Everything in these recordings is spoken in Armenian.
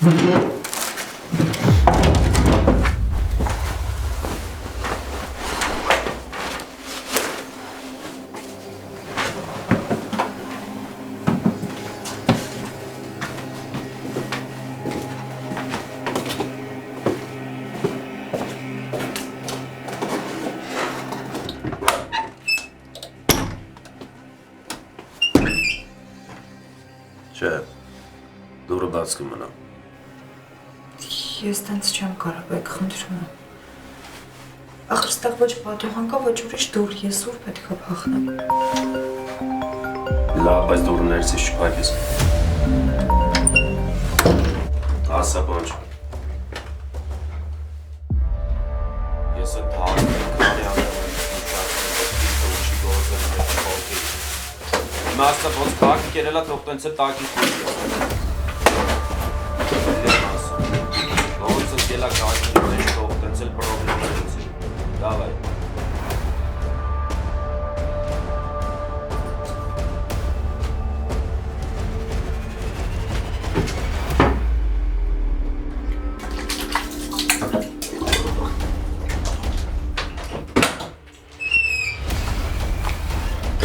Չէ, դուրը բաց կմնա։ Ես տենց չեմ կարող, բեք խնդրում եմ։ Ախր ստեղ ոչ պատուհան կա, ոչ ուրիշ դուր, ես ուր պետք է փախնեմ։ Լավ, բայց դուրը ներսից չփակես։ Ասա բանջ։ Ես այդ հարկ կարի Մասը ոնց քաղաքի կերելա թող տենց է տակի խույրը։ Ոնց ընկելա քաղաքի մեջ թող տենց էլ պրոբլեմներ ունի։ Դավայ։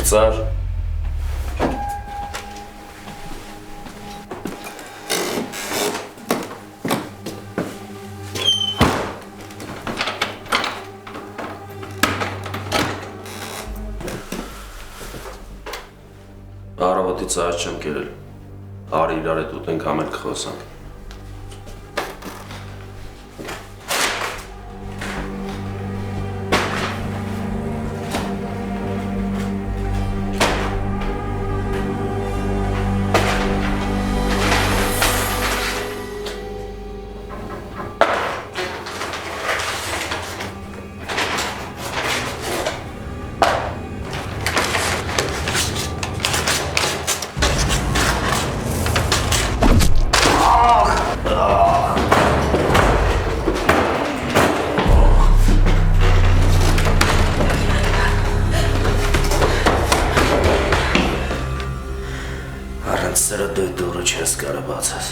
Ծար։ Առավոտից այս չեմ կերել, արի իրար հետ ուտենք համել կխոսանք։ Սրա դու դուրը չես կարը բացես։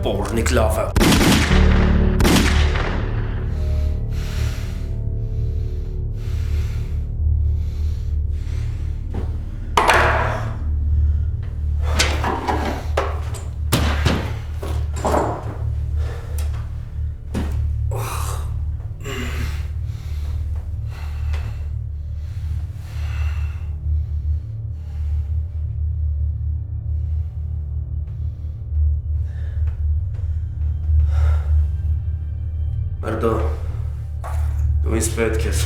Pornik lava. Մերդո, դու ինձ պետք ես։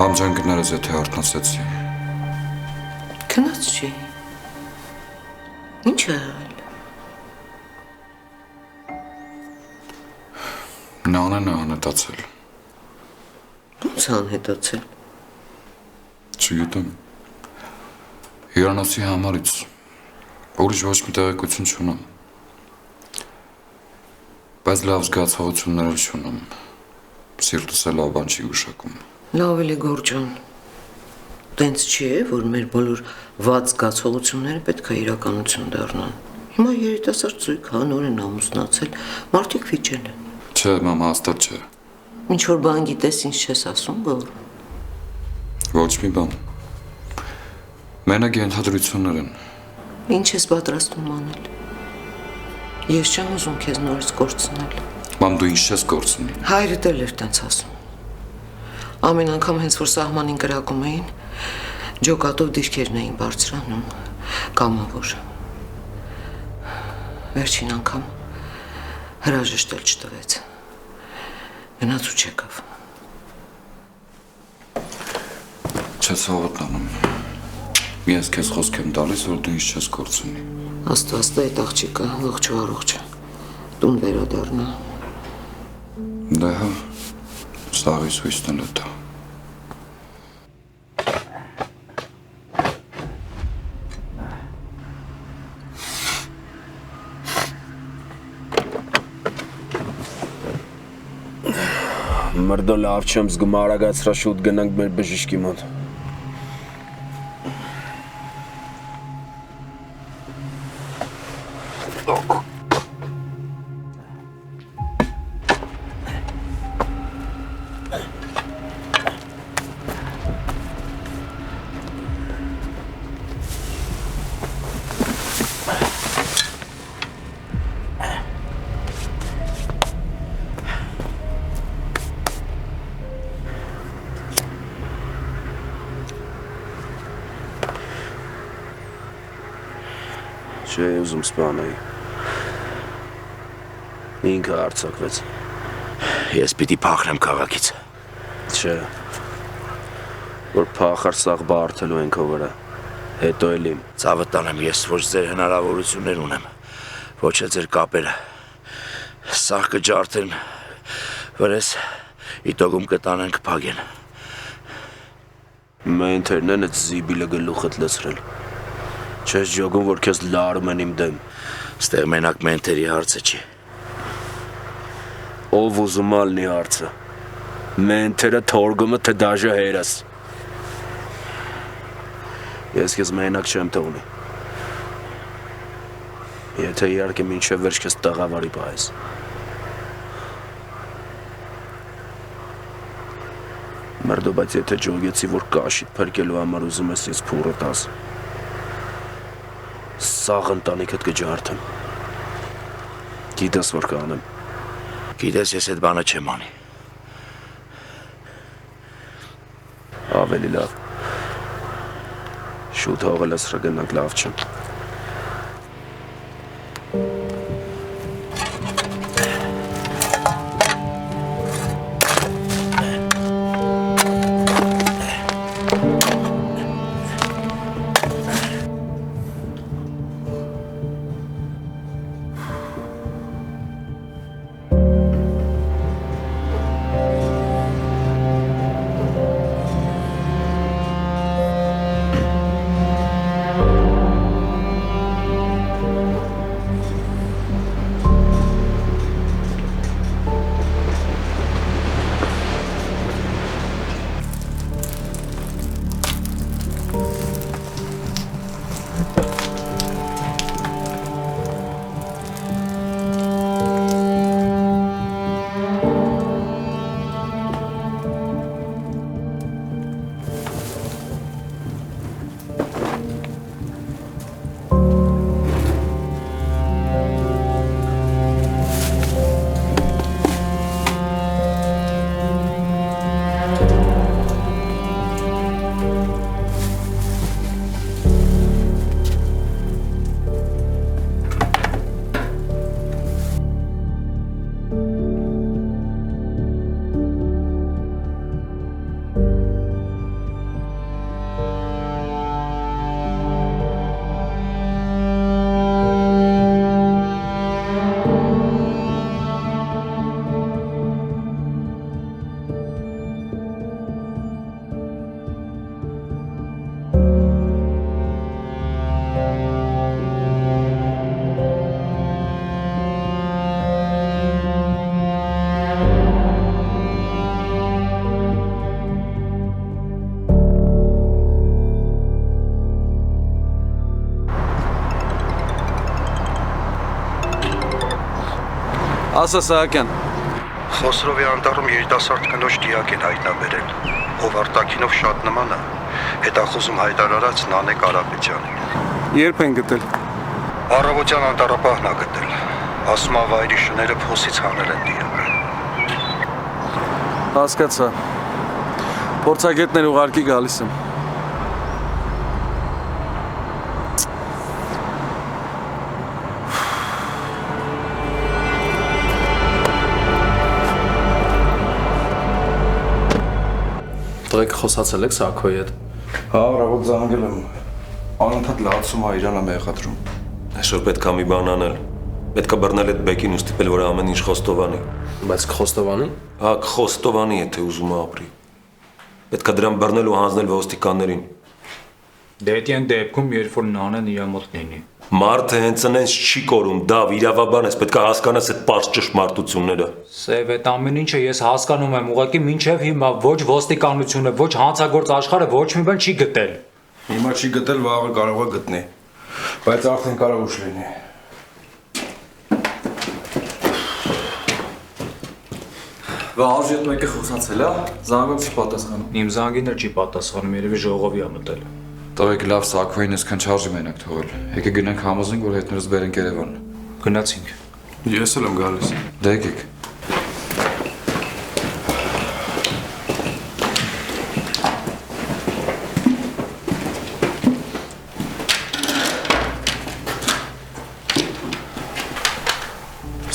Համջանքներս եթե արթնացեցի։ Քնած չի։ Ինչ է եղել։ Նանեն է անհետացել։ Ո՞նց է անհետացել։ Չգիտեմ։ Հյուրանոցի համարից ուրիշ ոչ մի տեղեկություն չունեմ։ Բայց լավ զգացողություններ էլ չունեմ։ Սիրտս էլ լավ բան չի գուշակում։ Լավ էլի Գորջան, տենց չի է, որ մեր բոլոր վատ զգացողությունները պետք է իրականություն դառնան։ Հիմա երիտասարդ զույգ նոր են ամուսնացել, մարդիկ վիճել են։ Չէ, մամա, հաստատ չէ։ Ինչ որ բան գիտես, ինչ չես ասում, Գոր։ Ոչ մի բան։ Մենակ ենթադրություններ են։ Ինչ ես պատրաստում անել։ Ես չեմ ուզում քեզ նորից կորցնել։ Մամ, դու ինչ ես կորցնի։ Հայրդ էլ էր տենց ասում։ Ամեն անգամ հենց որ սահմանին կրակում էին, ջոկատով դիրքերն էին բարձրանում, կամավոր։ Վերջին անգամ հրաժեշտ էլ չտվեց։ Գնաց ու չեկավ։ Չես հավատանում։ Ես քեզ խոսք եմ տալիս, որ դու ինչ չես կորցնի։ Աստված այդ աղջիկը ողջ ու առողջ է։ Տուն վերադառնա։ Դե հա, սաղիս հույսն էլ է դա։ Մերդո լավ չեմ զգում, արագացրա շուտ գնանք մեր բժիշկի մոտ։ Չէ ուզում սպանեի։ Ինքը արձակվեց։ Ես պիտի փախնեմ քաղաքից։ Չէ։ Որ փախար սաղ բարթելու են քո վրա։ Հետո էլ իմ։ Ցավը տանեմ, ես ոչ ձեր հնարավորություններ ունեմ, ոչ էլ ձեր կապերը։ Սաղ կջարդեն, վրես իտոգում կտանեն կփագեն։ Մենթերն են այդ զիբիլը գլուխդ լցրել։ Չես ջոգում, որ քեզ լարում են իմ դեմ։ Ստեղ մենակ մենթերի հարցը չի։ Ով ուզում ալնի հարցը։ Մենթերը թորգումը թե դաժը հերս։ Ես քեզ մենակ չեմ թողնի։ Եթե իհարկե մինչև վերջ քեզ տաղավարի պահես։ Մերդո, բայց եթե ջոգեցի, որ կաշիտ փրկելու համար ուզում ես ես փուրը տաս։ Սաղ ընտանիքդ կջարդեմ։ Գիտես որ կանեմ։ Գիտես ես այդ բանը չեմ անի։ Ավելի լավ։ Շուտ հողը լսրը գնանք լավ չեմ։ Ասա Սահակյան։ Խոսրովի անտառում երիտասարդ կնոջ դիակ են հայտնաբերել, ով արտաքինով շատ նման է, հետախուզում հայտարարած Նանե Կարապետյանին։ Երբ են գտել։ Առավոտյան անտառապահն է գտել, ասում է վայրի շները փոսից հանել են դիակը։ Հասկացա։ Փորձագետներ ուղարկի գալիս եմ։ Տղեկ խոսացել եք Սակոյի հետ։ Հա, առավոտ զանգել եմ։ Անընդհատ լացում է իրան մեղադրում։ Այսօր պետք է մի բան անել։ Պետք է բռնել այդ բեկին ու ստիպել, որ ամեն ինչ Խոստովանի։ Բայց Խոստովանի։ Հա, Խոստովանի, եթե ուզում է ապրի։ Պետք է դրան բռնել ու հանձնել ոստիկաններին։ Դե այդ դեպքում, երբ որ Նանեն իր մոտ լինի։ Մարդը հենց այնց չի կորում, դավ իրավաբան ես, պետք է հասկանաս այդ պարզ ճշմարտությունները։ Սև այդ ամեն ինչը ես հասկանում եմ, ուղղակի մինչև հիմա ոչ ոստիկանությունը, ոչ հանցագործ աշխարհը ոչ մի բան չի գտել։ Հիմա չի գտել, վաղը կարող է գտնի։ Բայց արդեն կարող ուշ լինի։ Վաղուց հետ մեկը խոսացել է, զանգում չի պատասխանում։ Իմ զանգին էլ չի պատասխանում, երևի ժողովի է մտել։ Տղեկ լավ Սակոյին այսքան չարժի մենակ թողել։ Եկեք գնանք համոզենք, որ հետներս բերենք Երևան։ Գնացինք։ Ես էլ եմ գալիս։ Դե եկեք։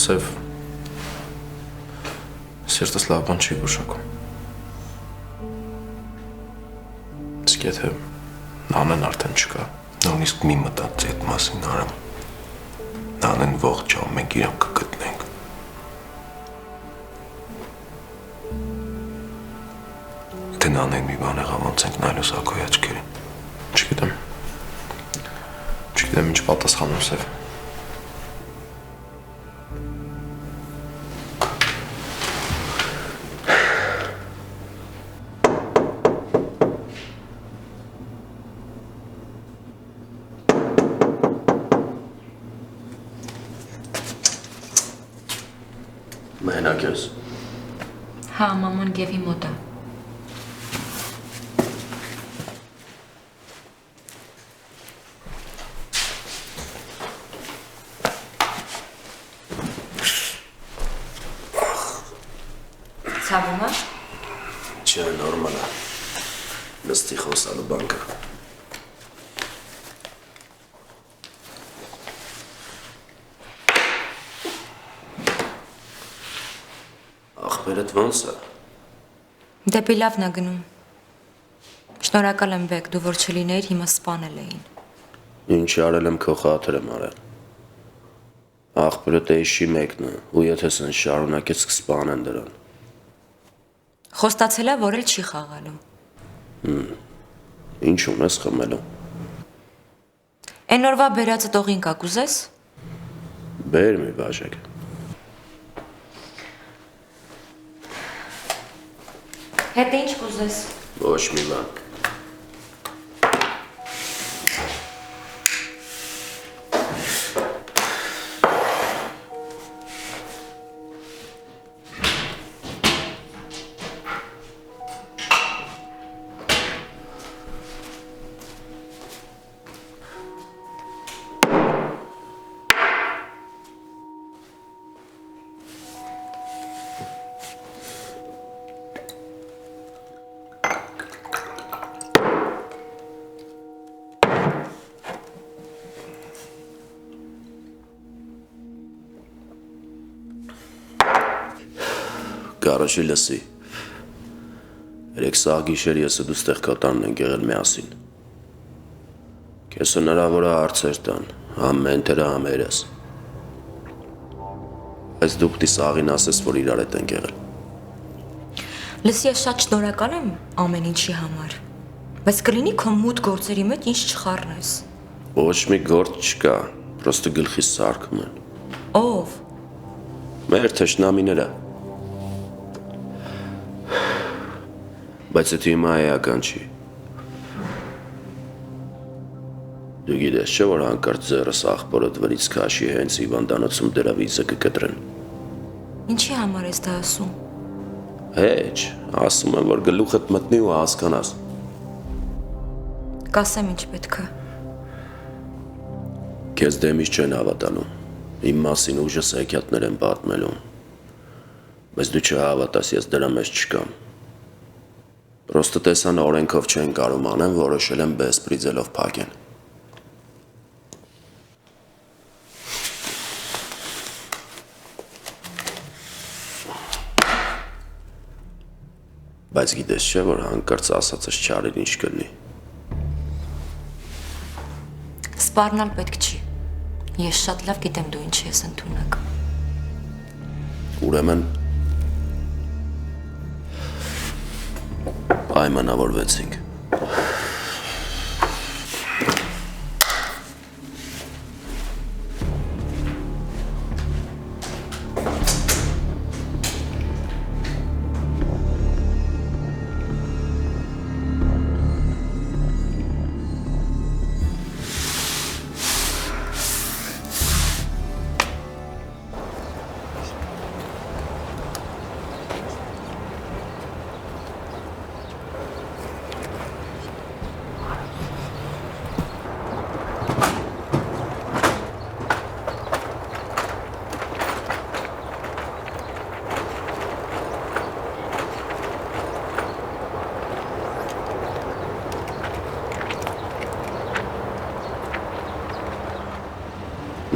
Սև։ Սերտս լավ բան չի գուշակում։ Իսկ եթե Նանեն արդեն չկա։ Նույնիսկ մի մտածի այդ մասին արամ։ Նանեն ողջ ա, մենք իրան կգտնենք։ Թե Նանեն մի բան եղա, ոնց ենք նայելու Սակոյի աչքերին։ Չգիտեմ։ Չգիտեմ ինչ պատասխանում Սև։ Մենակ ես։ Հա, մաման Գևի մոտ է։ Ցավում է։ Չէ, նորմալ է։ Նստի խոսալու բան կա։ Ախպերդ ոնց է։ Դեպի լավն է գնում։ Շնորհակալ եմ Բեկ, դու որ չլիներ, հիմա սպանել էին։ Ինչ արել եմ քո խաթր եմ արել։ Ախպերդ էշի մեկն է, ու եթե սեն շարունակեց կսպանեն դրան։ Խոստացել է, որ էլ չի խաղալու։ Ինչու՞մ ես խմելու։ Էն օրվա բերածը տողին կա կուզես։ Բեր մի բաժակ։ Հետ ինչ կուզես։ Ոչ մի բան։ Կարոջի լսի։ Երեք սաղ գիշեր ես ու դու ստեղ կատարն ենք եղել միասին։ Քեզ հնարավոր է հարցեր տան, համ մենթերը, համ երես։ Այս դու պտի սաղին ասես, որ իրար հետ ենք եղել։ Լսի, ես շատ շնորհակալ եմ ամեն ինչի համար, բայց կլինի քո մութ գործերի մեջ ինչ չխառնես։ Ոչ մի գործ չկա, պրոստը գլխիս սարքում են։ Ով։ Մեր թշնամիները։ Բայց եթե հիմա էական չի։ Դու գիտես չէ, որ հանկարծ ձեռս աղբորդ վրից քաշի հենց հիվանդանոցում դրա վիզը կկտրեն։ Ինչի համար ես դա ասում։ Հեչ, ասում եմ, որ գլուխդ մտնի ու հասկանաս։ Կասեմ ինչ պետք է։ Քեզ դեմից չեն հավատալու։ Իմ մասին ուժս հեքիաթներ են պատմելու։ Բայց դու չհավատաս, ես դրա մեջ չկամ։ Պրոստը տեսան օրենքով չեն կարում անեն, որոշել են բեսպրիձելով փակեն։ Բայց գիտես չէ, որ հանկարծ ասածս չարիր ինչ կլինի։ Սպառնալ պետք չի։ Ես շատ լավ գիտեմ դու ինչի ես ընդունակ։ Ուրեմն պայմանավորվեցինք։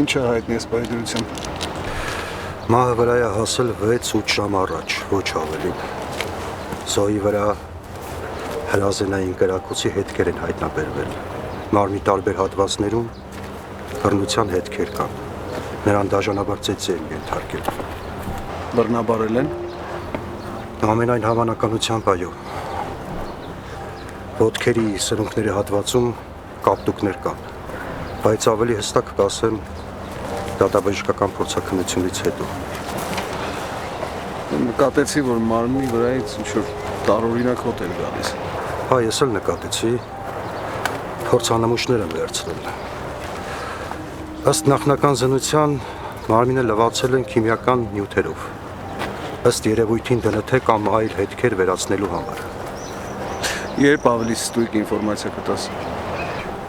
Ինչ է հայտնի այս պայդրությամբ։ Մահը վրա է հասել 6-8 ժամ առաջ, ոչ ավելին։ Զոհի վրա հրազենային կրակոցի հետքեր են հայտնաբերվել։ Մարմնի տարբեր հատվածներում բռնության հետքեր կան։ Նրան դաժանաբար ծեծի են ենթարկել։ Բռնաբարել են։ Ամենայն հավանականությամբ այո։ Ոտքերի սրունքների հատվածում կապտուկներ կան, բայց ավելի հստակ կասեմ դատաբժշկական փորձաքննությունից հետո։ Նկատեցի, որ մարմնի վրայից ինչ-որ տարօրինակ հոտ էր գալիս։ Հա, ես էլ նկատեցի, փորձանմուշներ եմ վերցրել։ Ըստ նախնական զննության մարմինը լվացել են քիմիական նյութերով։ Ըստ երևույթին ԴՆԹ կամ այլ հետքեր վերացնելու համար։ Երբ ավելի ստույգ ինֆորմացիա կտաս։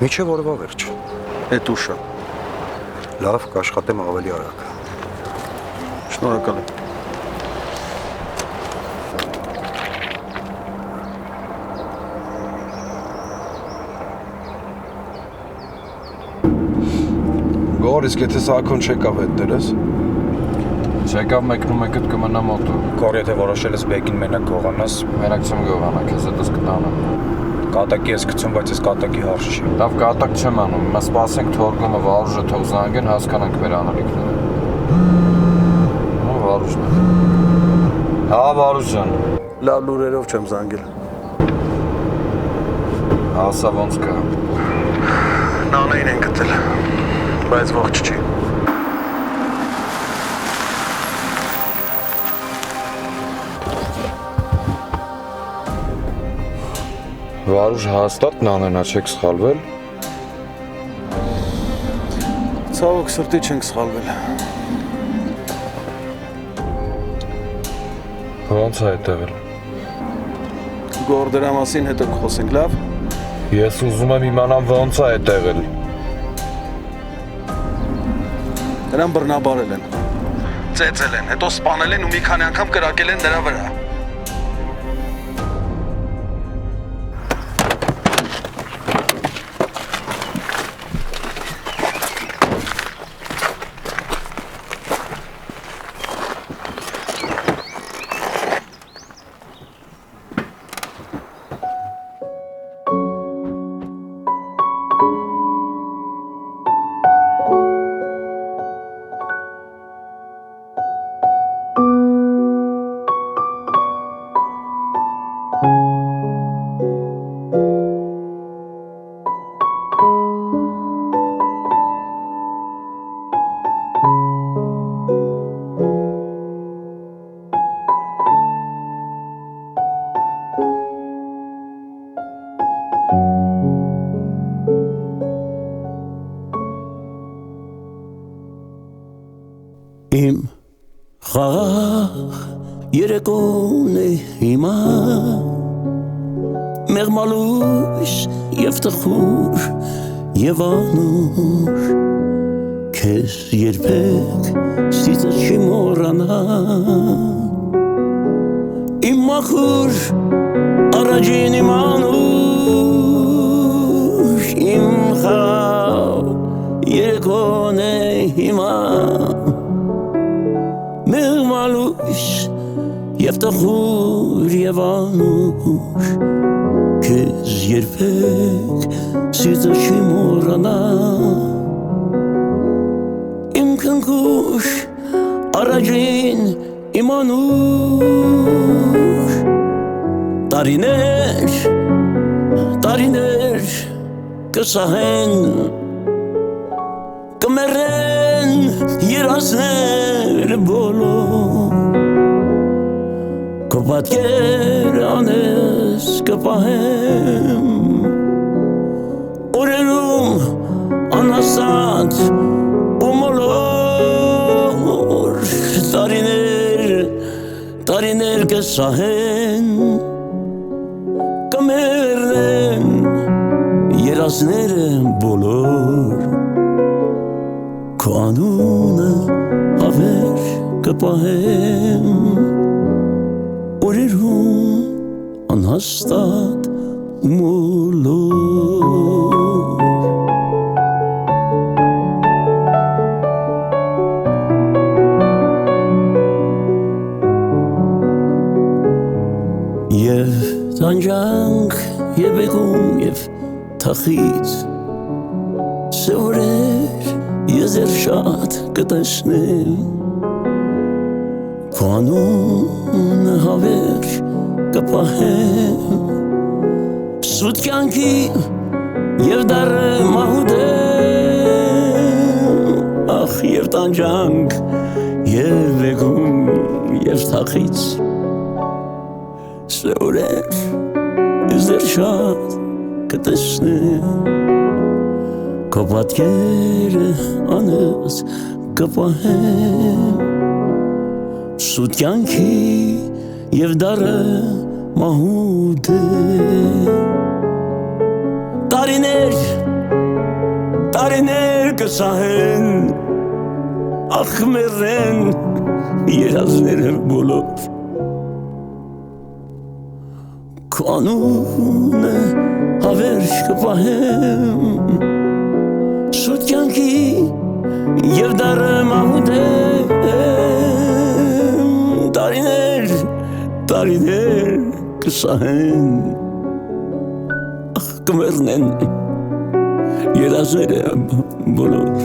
Մինչև օրվա վերջ։ Էդ ուշը։ Լավ, կաշխատեմ ավելի արագ։ Շնորհակալ եմ։ Գոր, իսկ եթե Սաքոն չեկավ հետներս։ Չեկավ մեկնում եկդ կմնա մոտը։ Գոր, եթե որոշել ես բեկին մենակ գողանաս, Մենակ չեմ գողանա, քեզ հետս կտանեմ։ կատակի ես գցում, բայց ես կատակի հարց չի։ Լավ կատակ չեմ անում, մենք սպասենք թորգումը Վարուժը թող զանգեն, հասկանանք մեր անելիքները։ Հա, Վարուժն է։ Հա, Վարուժ ջան։ Լավ լուրերով չեմ զանգել։ Ասա ոնց կա։ Նանային են գտել, բայց ողջ չի։ Վարուժ հաստատ նանենա չեք սխալվել։ Ցավոք սրտի չենք սխալվել։ Ոնց է այդտեղել։ Գոր, դրա մասին հետո կխոսենք, լավ։ Ես ուզում եմ իմանամ ոնց է այդտեղել։ Նրան բռնաբարել են։ Ծեծել են, հետո սպանել են ու մի քանի անգամ կրակել են նրա վրա։ Իմ խաղ երեկոն է հիմա մեղմալույս և տխուր և անուր քեզ երբեք սիծը չի մոռանա իմ մաքուր առաջին իմ անուր իմ խաղ երեկոն է հիմա մեղմալույս և տխուր և անուր քեզ երբեք սիծը չի մոռանա իմ քնքուշ առաջին իմ անուր տարիներ կսահեն կմեռեն երազներ բոլոր Քո պատկեր անես կպահեմ օրերում անհասած ու մոլոր տարիներ կսահեն կմեռնեն երազները բոլոր Քո անունը հավեր կպահեմ օրերում անհաստատ ու մոլոր Եվ տանջանք և բեկում և թախից Սևորեր եզեր շատ կտեսնեմ Քո անունը հավերժ կպահեմ Սուտ կյանքի և դառը մահուդեմ Ախ և տանջանք և բեկում և թախից Սևորեր եզեր շատ կտեսնեմ Քո պատկերը անես կպահեմ Սուտ կյանքի և դառը մահուդ է Տարիներ կսահեն Ախ մեռեն երազները բոլոր Քո անունը հավերժ կպահեմ Սուտ կյանքի և դառը մահուդ է Տարիներ կսահեն Ախ կմեռնեն երազները բոլոր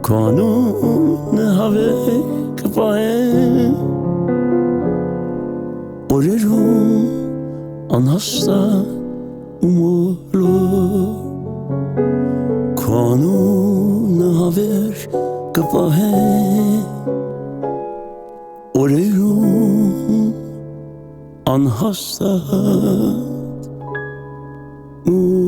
Քո անունը հավեր կպահեմ օրերում անհաստատ ու մոլոր Քո անունը հավեր կպահեմ օրերում անհաստատ ու